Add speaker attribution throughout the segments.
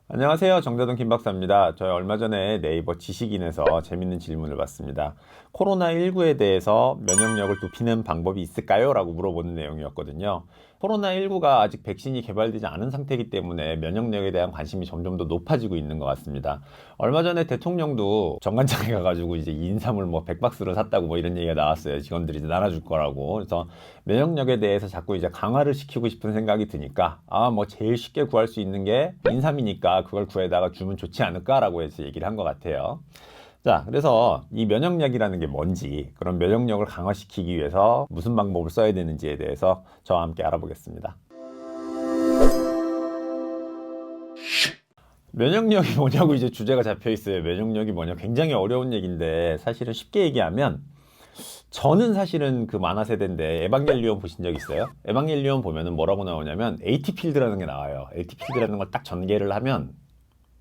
Speaker 1: 안녕하세요. 정자동 김박사입니다. 저희 얼마 전에 네이버 지식인에서 재밌는 질문을 받습니다. 코로나19에 대해서 면역력을 높이는 방법이 있을까요? 라고 물어보는 내용이었거든요. 코로나19가 아직 백신이 개발되지 않은 상태이기 때문에 면역력에 대한 관심이 점점 더 높아지고 있는 것 같습니다. 얼마 전에 대통령도 정관장에 가가지고 이제 인삼을 뭐 100박스를 샀다고 뭐 이런 얘기가 나왔어요. 직원들이 이제 나눠줄 거라고. 그래서 면역력에 대해서 자꾸 이제 강화를 시키고 싶은 생각이 드니까 뭐 제일 쉽게 구할 수 있는 게 인삼이니까 그걸 구해다가 주면 좋지 않을까라고 해서 얘기를 한 것 같아요. 자, 그래서 이 면역력이라는 게 뭔지, 그런 면역력을 강화시키기 위해서 무슨 방법을 써야 되는지에 대해서 저와 함께 알아보겠습니다. 면역력이 뭐냐고 이제 주제가 잡혀 있어요. 면역력이 뭐냐. 굉장히 어려운 얘기인데 사실은 쉽게 얘기하면 저는 사실은 그 만화 세대인데 에반겔리온 보신 적 있어요? 에반겔리온 보면은 뭐라고 나오냐면 AT 필드라는 게 나와요. AT 필드라는 걸 딱 전개를 하면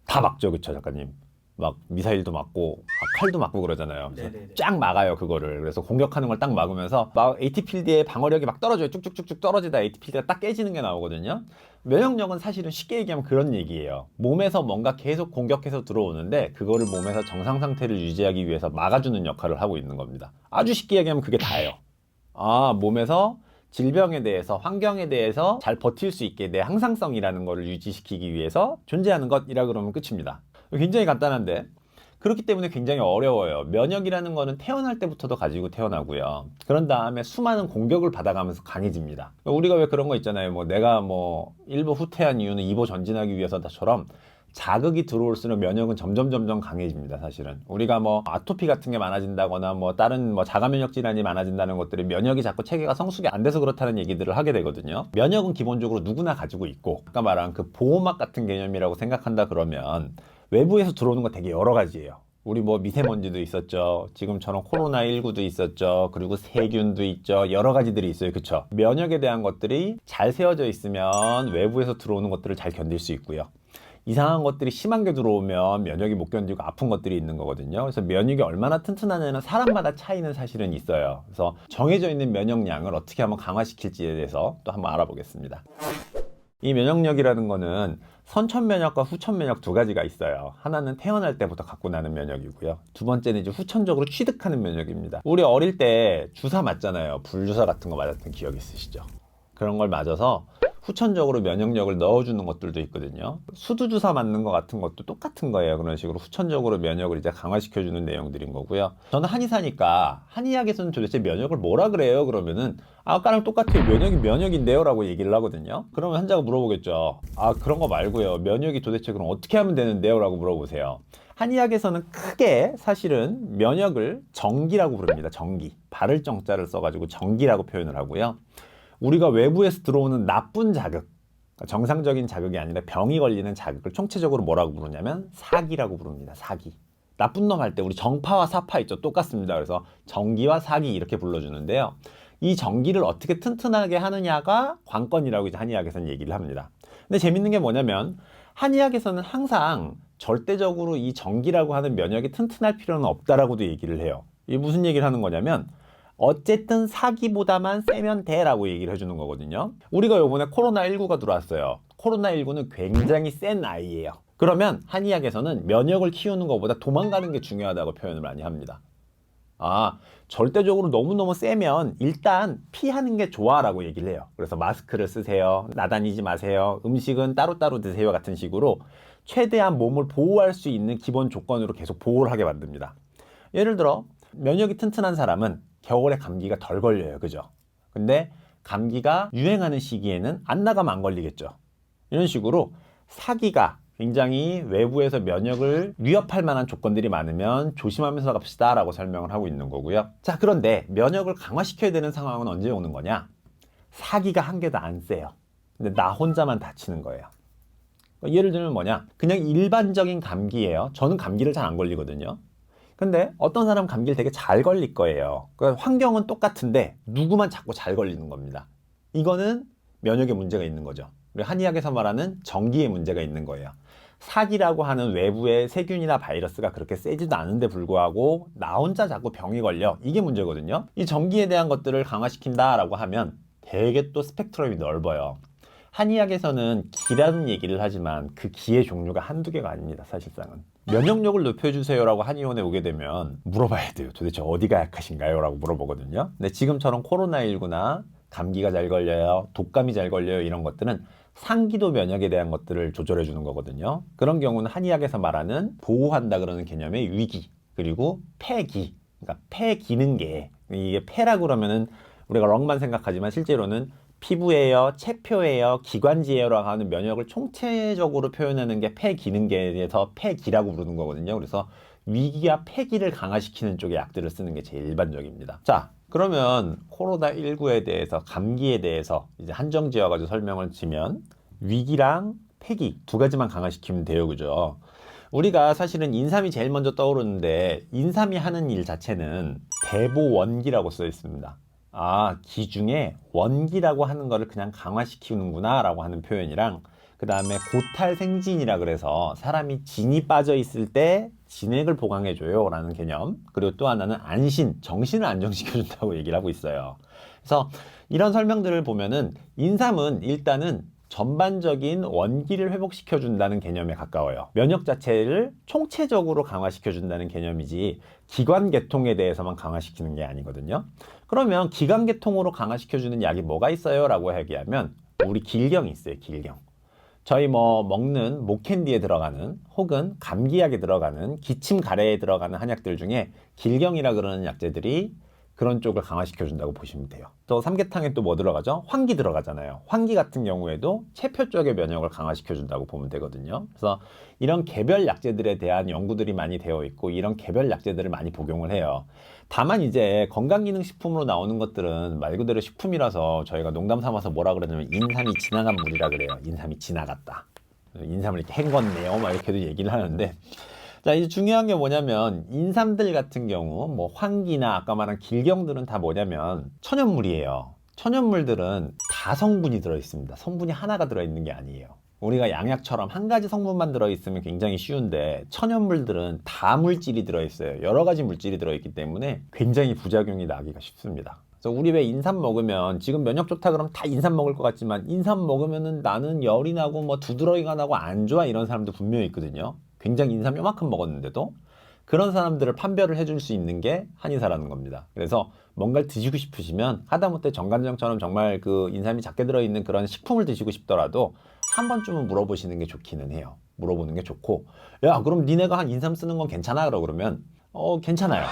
Speaker 1: 다 막죠, 그쵸, 작가님? 막 미사일도 맞고 칼도 맞고 그러잖아요. 그래서
Speaker 2: 네네네.
Speaker 1: 쫙 막아요, 그거를. 그래서 공격하는 걸 딱 막으면서 막 AT 필드의 방어력이 막 떨어져요. 쭉쭉쭉쭉 떨어지다 AT 필드가 딱 깨지는 게 나오거든요. 면역력은 사실은 쉽게 얘기하면 그런 얘기예요. 몸에서 뭔가 계속 공격해서 들어오는데 그거를 몸에서 정상 상태를 유지하기 위해서 막아주는 역할을 하고 있는 겁니다. 아주 쉽게 얘기하면 그게 다예요. 몸에서 질병에 대해서, 환경에 대해서 잘 버틸 수 있게 내 항상성이라는 거를 유지시키기 위해서 존재하는 것이라 그러면 끝입니다. 굉장히 간단한데 그렇기 때문에 굉장히 어려워요. 면역이라는 거는 태어날 때부터도 가지고 태어나고요. 그런 다음에 수많은 공격을 받아가면서 강해집니다. 우리가 왜 그런 거 있잖아요. 뭐 내가 뭐 1보 후퇴한 이유는 2보 전진하기 위해서다처럼 자극이 들어올수록 면역은 점점 강해집니다. 사실은 우리가 뭐 아토피 같은 게 많아진다거나 뭐 다른 뭐 자가 면역 질환이 많아진다는 것들이 면역이 자꾸 체계가 성숙이 안 돼서 그렇다는 얘기들을 하게 되거든요. 면역은 기본적으로 누구나 가지고 있고 아까 말한 그 보호막 같은 개념이라고 생각한다 그러면 외부에서 들어오는 거 되게 여러 가지예요. 우리 뭐 미세먼지도 있었죠. 지금처럼 코로나19도 있었죠. 그리고 세균도 있죠. 여러 가지들이 있어요. 그쵸? 면역에 대한 것들이 잘 세워져 있으면 외부에서 들어오는 것들을 잘 견딜 수 있고요. 이상한 것들이 심한 게 들어오면 면역이 못 견디고 아픈 것들이 있는 거거든요. 그래서 면역이 얼마나 튼튼하냐는 사람마다 차이는 사실은 있어요. 그래서 정해져 있는 면역량을 어떻게 한번 강화시킬지에 대해서 또 한번 알아보겠습니다. 이 면역력이라는 거는 선천 면역과 후천 면역 두 가지가 있어요. 하나는 태어날 때부터 갖고 나는 면역이고요. 두 번째는 이제 후천적으로 취득하는 면역입니다. 우리 어릴 때 주사 맞잖아요. 불주사 같은 거 맞았던 기억 있으시죠? 그런 걸 맞아서 후천적으로 면역력을 넣어주는 것들도 있거든요. 수두주사 맞는 것 같은 것도 똑같은 거예요. 그런 식으로 후천적으로 면역을 이제 강화시켜주는 내용들인 거고요. 저는 한의사니까 한의학에서는 도대체 면역을 뭐라 그래요? 그러면은 아까랑 똑같아요. 면역이 면역인데요? 라고 얘기를 하거든요. 그러면 환자가 물어보겠죠. 그런 거 말고요. 면역이 도대체 그럼 어떻게 하면 되는데요? 라고 물어보세요. 한의학에서는 크게 사실은 면역을 정기라고 부릅니다. 정기. 바를 정자를 써가지고 정기라고 표현을 하고요. 우리가 외부에서 들어오는 나쁜 자극, 정상적인 자극이 아니라 병이 걸리는 자극을 총체적으로 뭐라고 부르냐면 사기라고 부릅니다. 사기. 나쁜 놈 할 때 우리 정파와 사파 있죠. 똑같습니다. 그래서 정기와 사기 이렇게 불러주는데요. 이 정기를 어떻게 튼튼하게 하느냐가 관건이라고 이제 한의학에서는 얘기를 합니다. 근데 재밌는 게 뭐냐면 한의학에서는 항상 절대적으로 이 정기라고 하는 면역이 튼튼할 필요는 없다라고도 얘기를 해요. 이게 무슨 얘기를 하는 거냐면 어쨌든 사기보다만 세면 돼라고 얘기를 해주는 거거든요. 우리가 요번에 코로나19가 들어왔어요. 코로나19는 굉장히 센 아이예요. 그러면 한의학에서는 면역을 키우는 것보다 도망가는 게 중요하다고 표현을 많이 합니다. 절대적으로 너무너무 세면 일단 피하는 게 좋아라고 얘기를 해요. 그래서 마스크를 쓰세요. 나다니지 마세요. 음식은 따로따로 드세요. 같은 식으로 최대한 몸을 보호할 수 있는 기본 조건으로 계속 보호를 하게 만듭니다. 예를 들어 면역이 튼튼한 사람은 겨울에 감기가 덜 걸려요. 그죠? 근데 감기가 유행하는 시기에는 안 나가면 안 걸리겠죠. 이런 식으로 사기가 굉장히 외부에서 면역을 위협할 만한 조건들이 많으면 조심하면서 갑시다 라고 설명을 하고 있는 거고요. 자, 그런데 면역을 강화시켜야 되는 상황은 언제 오는 거냐? 사기가 한 개도 안 세요. 근데 나 혼자만 다치는 거예요. 예를 들면 뭐냐? 그냥 일반적인 감기예요. 저는 감기를 잘 안 걸리거든요. 근데 어떤 사람 감기를 되게 잘 걸릴 거예요. 그러니까 환경은 똑같은데 누구만 자꾸 잘 걸리는 겁니다. 이거는 면역에 문제가 있는 거죠. 우리 한의학에서 말하는 정기에 문제가 있는 거예요. 사기라고 하는 외부의 세균이나 바이러스가 그렇게 세지도 않은데 불구하고 나 혼자 자꾸 병이 걸려. 이게 문제거든요. 이 정기에 대한 것들을 강화시킨다라고 하면 되게 또 스펙트럼이 넓어요. 한의학에서는 기라는 얘기를 하지만 그 기의 종류가 한두 개가 아닙니다. 사실상은. 면역력을 높여주세요라고 한의원에 오게 되면 물어봐야 돼요. 도대체 어디가 약하신가요? 라고 물어보거든요. 근데 지금처럼 코로나19나 감기가 잘 걸려요, 독감이 잘 걸려요, 이런 것들은 상기도 면역에 대한 것들을 조절해 주는 거거든요. 그런 경우는 한의학에서 말하는 보호한다 그러는 개념의 위기, 그리고 폐기, 그러니까 폐기능계. 이게 폐라고 그러면은 우리가 렁만 생각하지만 실제로는 피부예요, 체표예요, 기관지예요라고 하는 면역을 총체적으로 표현하는 게 폐기능계에 대해서 폐기라고 부르는 거거든요. 그래서 위기와 폐기를 강화시키는 쪽의 약들을 쓰는 게 제일 일반적입니다. 자, 그러면 코로나19에 대해서, 감기에 대해서 이제 한정 지어가지고 설명을 드리면 위기랑 폐기 두 가지만 강화시키면 돼요. 그죠? 우리가 사실은 인삼이 제일 먼저 떠오르는데 인삼이 하는 일 자체는 대보원기라고 써 있습니다. 아, 기 중에 원기라고 하는 거를 그냥 강화시키는구나 라고 하는 표현이랑, 그 다음에 고탈생진이라 그래서 사람이 진이 빠져 있을 때 진액을 보강해줘요 라는 개념, 그리고 또 하나는 안신, 정신을 안정시켜준다고 얘기를 하고 있어요. 그래서 이런 설명들을 보면은 인삼은 일단은 전반적인 원기를 회복시켜준다는 개념에 가까워요. 면역 자체를 총체적으로 강화시켜준다는 개념이지 기관계통에 대해서만 강화시키는 게 아니거든요. 그러면 기관계통으로 강화시켜주는 약이 뭐가 있어요? 라고 얘기하면 우리 길경이 있어요. 길경. 저희 뭐 먹는 목캔디에 들어가는, 혹은 감기약에 들어가는, 기침 가래에 들어가는 한약들 중에 길경이라 그러는 약재들이 그런 쪽을 강화시켜 준다고 보시면 돼요. 또 삼계탕에 또 뭐 들어가죠? 황기 들어가잖아요. 황기 같은 경우에도 체표 쪽의 면역을 강화시켜 준다고 보면 되거든요. 그래서 이런 개별 약재들에 대한 연구들이 많이 되어 있고 이런 개별 약재들을 많이 복용을 해요. 다만 이제 건강기능식품으로 나오는 것들은 말 그대로 식품이라서 저희가 농담 삼아서 뭐라 그러냐면 인삼이 지나간 물이라 그래요. 인삼이 지나갔다, 인삼을 이렇게 헹궜네요, 막 이렇게도 얘기를 하는데, 자, 이제 중요한 게 뭐냐면 인삼들 같은 경우 뭐 황기나 아까 말한 길경들은 다 뭐냐면 천연물이에요. 천연물들은 다 성분이 들어 있습니다. 성분이 하나가 들어 있는 게 아니에요. 우리가 양약처럼 한 가지 성분만 들어 있으면 굉장히 쉬운데 천연물들은 다 물질이 들어 있어요. 여러 가지 물질이 들어 있기 때문에 굉장히 부작용이 나기가 쉽습니다. 그래서 우리 왜 인삼 먹으면 지금 면역 좋다 그러면 다 인삼 먹을 것 같지만 인삼 먹으면은 나는 열이 나고 뭐 두드러기가 나고 안 좋아 이런 사람도 분명히 있거든요. 굉장히 인삼 요만큼 먹었는데도. 그런 사람들을 판별을 해줄 수 있는 게 한의사라는 겁니다. 그래서 뭔가를 드시고 싶으시면 하다못해 정관장처럼 정말 그 인삼이 작게 들어있는 그런 식품을 드시고 싶더라도 한 번쯤은 물어보시는 게 좋기는 해요. 물어보는 게 좋고, 야 그럼 니네가 한 인삼 쓰는 건 괜찮아? 그러면 괜찮아요.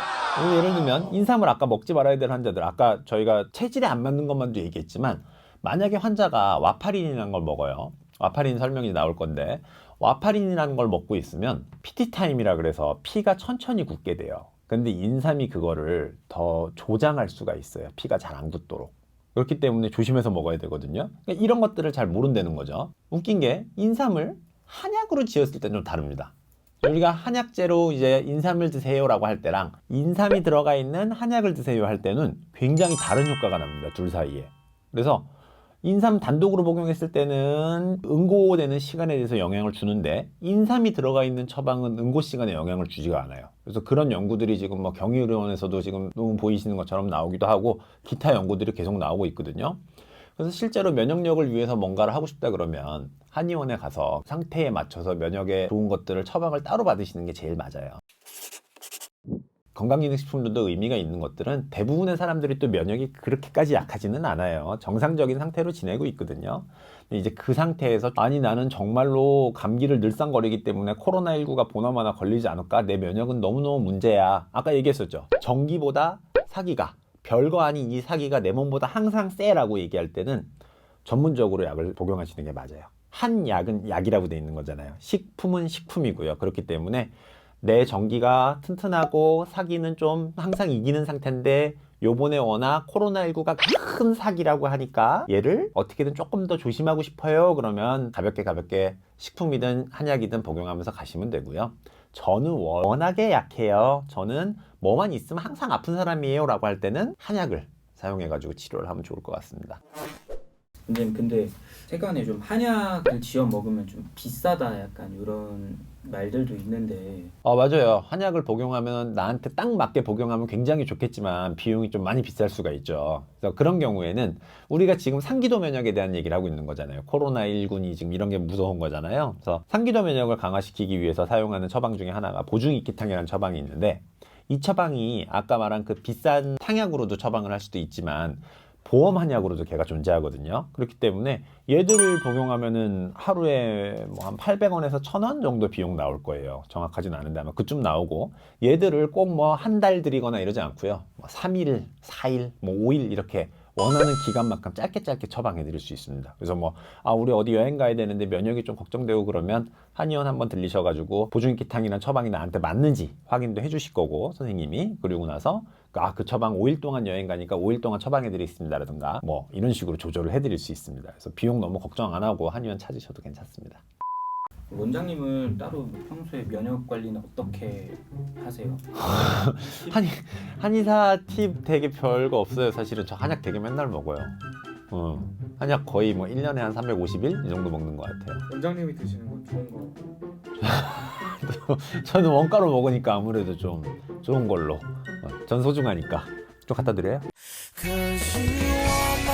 Speaker 1: 예를 들면 인삼을 아까 먹지 말아야 될 환자들, 아까 저희가 체질에 안 맞는 것만도 얘기했지만 만약에 환자가 와파린이라는 걸 먹어요. 와파린 설명이 나올 건데, 와파린이라는 걸 먹고 있으면 PT 타임이라 그래서 피가 천천히 굳게 돼요. 근데 인삼이 그거를 더 조장할 수가 있어요. 피가 잘 안 굳도록. 그렇기 때문에 조심해서 먹어야 되거든요. 그러니까 이런 것들을 잘 모른다는 거죠. 웃긴 게 인삼을 한약으로 지었을 때는 좀 다릅니다. 우리가 한약재로 이제 인삼을 드세요라고 할 때랑 인삼이 들어가 있는 한약을 드세요 할 때는 굉장히 다른 효과가 납니다. 둘 사이에. 그래서 인삼 단독으로 복용했을 때는 응고되는 시간에 대해서 영향을 주는데 인삼이 들어가 있는 처방은 응고 시간에 영향을 주지가 않아요. 그래서 그런 연구들이 지금 뭐 경희의료원에서도 지금 너무 보이시는 것처럼 나오기도 하고 기타 연구들이 계속 나오고 있거든요. 그래서 실제로 면역력을 위해서 뭔가를 하고 싶다 그러면 한의원에 가서 상태에 맞춰서 면역에 좋은 것들을 처방을 따로 받으시는 게 제일 맞아요. 건강기능식품들도 의미가 있는 것들은 대부분의 사람들이 또 면역이 그렇게까지 약하지는 않아요. 정상적인 상태로 지내고 있거든요. 근데 이제 그 상태에서 아니 나는 정말로 감기를 늘상거리기 때문에 코로나19가 보나마나 걸리지 않을까? 내 면역은 너무너무 문제야. 아까 얘기했었죠. 전기보다 사기가, 별거 아닌 이 사기가 내 몸보다 항상 세라고 얘기할 때는 전문적으로 약을 복용하시는 게 맞아요. 한 약은 약이라고 돼 있는 거잖아요. 식품은 식품이고요. 그렇기 때문에 내 전기가 튼튼하고 사기는 좀 항상 이기는 상태인데 요번에 워낙 코로나19가 큰 사기라고 하니까 얘를 어떻게든 조금 더 조심하고 싶어요. 그러면 가볍게 식품이든 한약이든 복용하면서 가시면 되고요. 저는 워낙에 약해요. 저는 뭐만 있으면 항상 아픈 사람이에요 라고 할 때는 한약을 사용해 가지고 치료를 하면 좋을 것 같습니다.
Speaker 2: 근데 최근에 좀 한약을 지어 먹으면 좀 비싸다 약간 이런 말들도 있는데
Speaker 1: 맞아요. 한약을 복용하면 나한테 딱 맞게 복용하면 굉장히 좋겠지만 비용이 좀 많이 비쌀 수가 있죠. 그래서 그런 경우에는 우리가 지금 상기도 면역에 대한 얘기를 하고 있는 거잖아요. 코로나19니 지금 이런 게 무서운 거잖아요. 그래서 상기도 면역을 강화시키기 위해서 사용하는 처방 중에 하나가 보중익기탕이라는 처방이 있는데 이 처방이 아까 말한 그 비싼 탕약으로도 처방을 할 수도 있지만 보험 한약으로도 걔가 존재하거든요. 그렇기 때문에 얘들을 복용하면은 하루에 뭐 한 800원에서 1000원 정도 비용 나올 거예요. 정확하진 않은데 아마 그쯤 나오고 얘들을 꼭 뭐 한 달 들이거나 이러지 않고요. 뭐 3일, 4일, 뭐 5일 이렇게 원하는 기간만큼 짧게 처방해 드릴 수 있습니다. 그래서 뭐 우리 어디 여행 가야 되는데 면역이 좀 걱정되고 그러면 한의원 한번 들리셔가지고 보중익기탕이나 처방이 나한테 맞는지 확인도 해주실 거고 선생님이 그리고 나서 그 처방 5일 동안 여행 가니까 5일 동안 처방해 드리겠습니다라든가 뭐 이런 식으로 조절을 해드릴 수 있습니다. 그래서 비용 너무 걱정 안 하고 한의원 찾으셔도 괜찮습니다.
Speaker 2: 원장님은 따로 평소에 면역 관리는 어떻게 하세요?
Speaker 1: 한의사 팁 되게 별거 없어요. 사실은 저 한약 되게 맨날 먹어요. 한약 거의 뭐 1년에 한 350일 이 정도 먹는 것 같아요.
Speaker 3: 원장님이 드시는 건 좋은 거.
Speaker 1: 저는 원가로 먹으니까 아무래도 좀 좋은 걸로. 전 소중하니까. 좀 갖다 드려요?
Speaker 4: 'Cause you are my